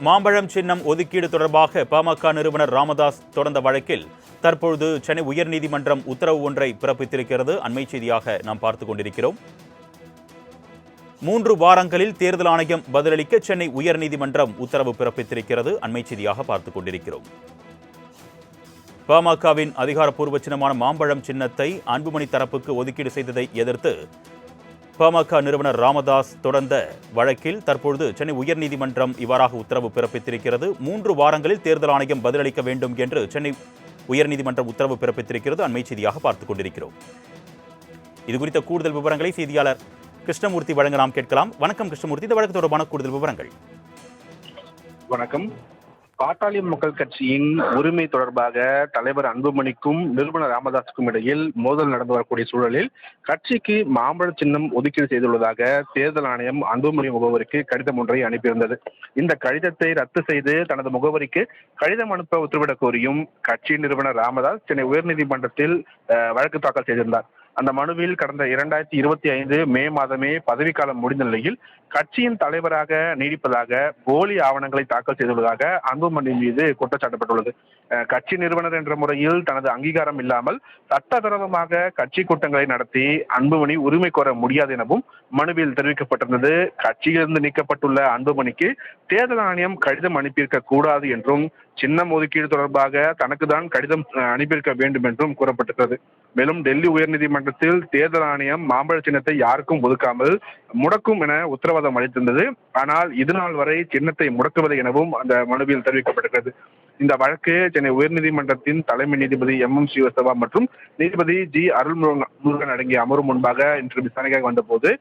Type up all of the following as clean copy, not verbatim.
மாம்பழம் சின்னம் ஒதுக்கீடு தொடர்பாக பாமக நிறுவனர் ராமதாஸ் தொடர்ந்த வழக்கில் தற்பொழுது சென்னை உயர்நீதிமன்றம் உத்தரவு ஒன்றை பிறப்பித்திருக்கிறது. அண்மை செய்தியாக நாம் பார்த்துக் கொண்டிருக்கிறோம். 3 வாரங்களில் தேர்தல் ஆணையம் பதிலளிக்க சென்னை உயர்நீதிமன்றம் உத்தரவு பிறப்பித்திருக்கிறது. அண்மை செய்தியாக பார்த்துக் கொண்டிருக்கிறோம். பாமகவின் அதிகாரப்பூர்வ சின்னமான மாம்பழம் சின்னத்தை அன்புமணி தரப்புக்கு ஒதுக்கீடு செய்ததை எதிர்த்து பாமக நிறுவனர் ராமதாஸ் தொடர்ந்த வழக்கில் தற்பொழுது சென்னை உயர்நீதிமன்றம் இவ்வாறாக உத்தரவு பிறப்பித்திருக்கிறது. 3 வாரங்களில் தேர்தல் ஆணையம் பதிலளிக்க வேண்டும் என்று சென்னை உயர்நீதிமன்றம் உத்தரவு பிறப்பித்திருக்கிறது. அண்மை செய்தியாக பார்த்துக் கொண்டிருக்கிறோம். இதுகுறித்த கூடுதல் விவரங்களை செய்தியாளர் கிருஷ்ணமூர்த்தி வழங்க நாம் கேட்கலாம். வணக்கம் கிருஷ்ணமூர்த்தி, இந்த வழக்கு தொடர்பான கூடுதல் விவரங்கள். வணக்கம். பாட்டாளி மக்கள் கட்சியின் உரிமை தொடர்பாக தலைவர் அன்புமணிக்கும் நிறுவனர் ராமதாஸுக்கும் இடையில் மோதல் நடந்து வரக்கூடிய சூழலில் கட்சிக்கு மாம்பழ சின்னம் ஒதுக்கீடு செய்துள்ளதாக தேர்தல் ஆணையம் அன்புமணி முகவரிக்கு கடிதம் ஒன்றை அனுப்பியிருந்தது. இந்த கடிதத்தை ரத்து செய்து தனது முகவரிக்கு கடிதம் அனுப்ப உத்தரவிடக் கோரியும் கட்சி நிறுவனர் ராமதாஸ் சென்னை உயர்நீதிமன்றத்தில் வழக்கு தாக்கல் செய்திருந்தார். அந்த மனுவில் கடந்த 2025 மே மாதமே பதவிக்காலம் முடிந்த நிலையில் கட்சியின் தலைவராக நீடிப்பதாக போலி ஆவணங்களை தாக்கல் செய்துள்ளதாக அன்புமணி மீது குற்றச்சாட்டப்பட்டுள்ளது. கட்சி நிறுவனர் என்ற முறையில் தனது அங்கீகாரம் இல்லாமல் சட்டவிரோதமாக கட்சி கூட்டங்களை நடத்தி அன்புமணி உரிமை கோர முடியாது எனவும் மனுவில் தெரிவிக்கப்பட்டிருந்தது. கட்சியிலிருந்து நீக்கப்பட்டுள்ள அன்புமணிக்கு தேர்தல் ஆணையம் கடிதம் அனுப்பியிருக்க கூடாது என்றும் சின்னம் ஒதுக்கீடு தொடர்பாக தனக்கு தான் கடிதம் அனுப்பியிருக்க வேண்டும் என்றும் கூறப்பட்டிருக்கிறது. மேலும் டெல்லி உயர்நீதிமன்றத்தில் தேர்தல் ஆணையம் மாம்பழ சின்னத்தை யாருக்கும் ஒதுக்காமல் முடக்கும் என உத்தரவாதம் அளித்திருந்தது. ஆனால் இதுநாள் வரை சின்னத்தை முடக்குவது எனவும் அந்த மனுவில் தெரிவிக்கப்பட்டிருக்கிறது. இந்த வழக்கு சென்னை உயர்நீதிமன்றத்தின் தலைமை நீதிபதி MM ஸ்ரீவத்சவா மற்றும் நீதிபதி G அருள்முருகன் அடங்கிய அமர்வு முன்பாக இன்று விசாரணைக்காக வந்தபோது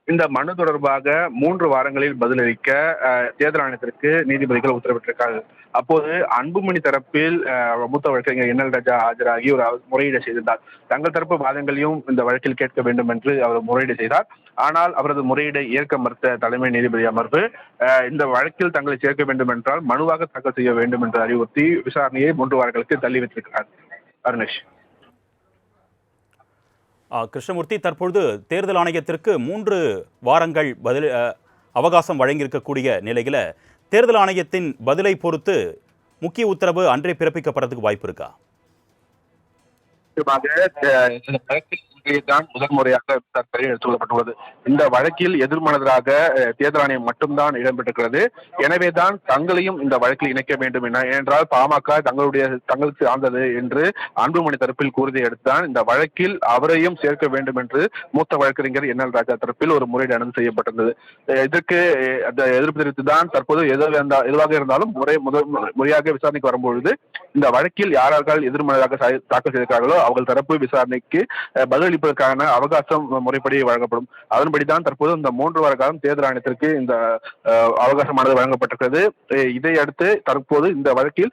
இந்த மனு தொடர்பாக 3 வாரங்களில் பதிலளிக்க தேர்தல் ஆணையத்திற்கு நீதிபதிகள் உத்தரவிட்டிருக்கார்கள். அப்போது அன்புமணி தரப்பில் மூத்த வழக்கறிஞர் NL ராஜா ஆஜராகி ஒரு முறையீடு செய்திருந்தார். தங்கள் தரப்பு வாதங்களையும் இந்த வழக்கில் கேட்க வேண்டும் என்று அவர் முறையீடு செய்தார். ஆனால் அவரது முறையீடை ஏற்க மறுத்த தலைமை நீதிபதி அமர்வு இந்த வழக்கில் தங்களை சேர்க்க வேண்டும் என்றால் மனுவாக தாக்கல் செய்ய வேண்டும் என்று அறிவுறுத்தி விசாரணையை 3 வாரங்களுக்கு தள்ளி வைத்திருக்கிறார். அருணேஷ். கிருஷ்ணமூர்த்தி, தற்பொழுது தேர்தல் ஆணையத்திற்கு 3 வாரங்கள் அவகாசம் வழங்கியிருக்கக்கூடிய நிலையில தேர்தல் ஆணையத்தின் பதிலை பொறுத்து முக்கிய உத்தரவு அன்றே பிறப்பிக்கப்படுறதுக்கு வாய்ப்பு இருக்கா? தான் முதல் முறையாக எடுத்துக் கொள்ளப்பட்டுள்ளது. இந்த வழக்கில் எதிர்மனதாக தேர்தல் ஆணையம் மட்டும்தான் இடம்பெற்றிருக்கிறது. எனவேதான் தங்களையும் இந்த வழக்கில் இணைக்க வேண்டும் என, ஏனென்றால் பாமக தங்களுக்கு சார்ந்தது என்று அன்புமணி தரப்பில் கூறியதை அடுத்துதான் இந்த வழக்கில் அவரையும் சேர்க்க வேண்டும் என்று மூத்த வழக்கறிஞர் NL ராஜா தரப்பில் ஒரு முறையீடு அனுமதி செய்யப்பட்டிருந்தது. இதற்கு அந்த எதிர்ப்பு தெரிவித்துதான் தற்போது எதுவாக இருந்தாலும் முறையாக விசாரணைக்கு வரும்பொழுது இந்த வழக்கில் யாரார்கள் எதிர்மனதாக தாக்கல் செய்திருக்கிறார்களோ அவர்கள் தரப்பு விசாரணைக்கு பதிலளிப்பதற்கான அவகாசம் முறைப்படி வழங்கப்படும். அதன்படிதான் தற்போது இந்த 3 வார காலம் தேர்தல் ஆணையத்திற்கு இந்த அவகாசமானது வழங்கப்பட்டிருக்கிறது. இதை அடுத்து தற்போது இந்த வழக்கில்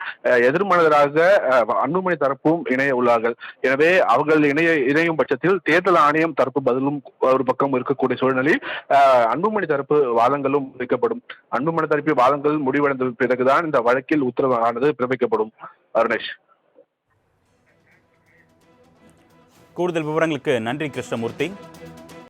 எதிர்மனதாக அன்புமணி தரப்பும் இணைய உள்ளார்கள். எனவே அவர்கள் இணையும் பட்சத்தில் தேர்தல் ஆணையம் தரப்பு பதிலும் ஒரு பக்கம் இருக்கக்கூடிய சூழ்நிலையில் அன்புமணி தரப்பு வாதங்களும் வைக்கப்படும். அன்புமணி தரப்பு வாதங்கள் முடிவடைந்த பிறகுதான் இந்த வழக்கில் உத்தரவானது பிறப்பிக்கப்படும். அருணேஷ். கூடுதல் விவரங்களுக்கு நன்றி கிருஷ்ணமூர்த்தி.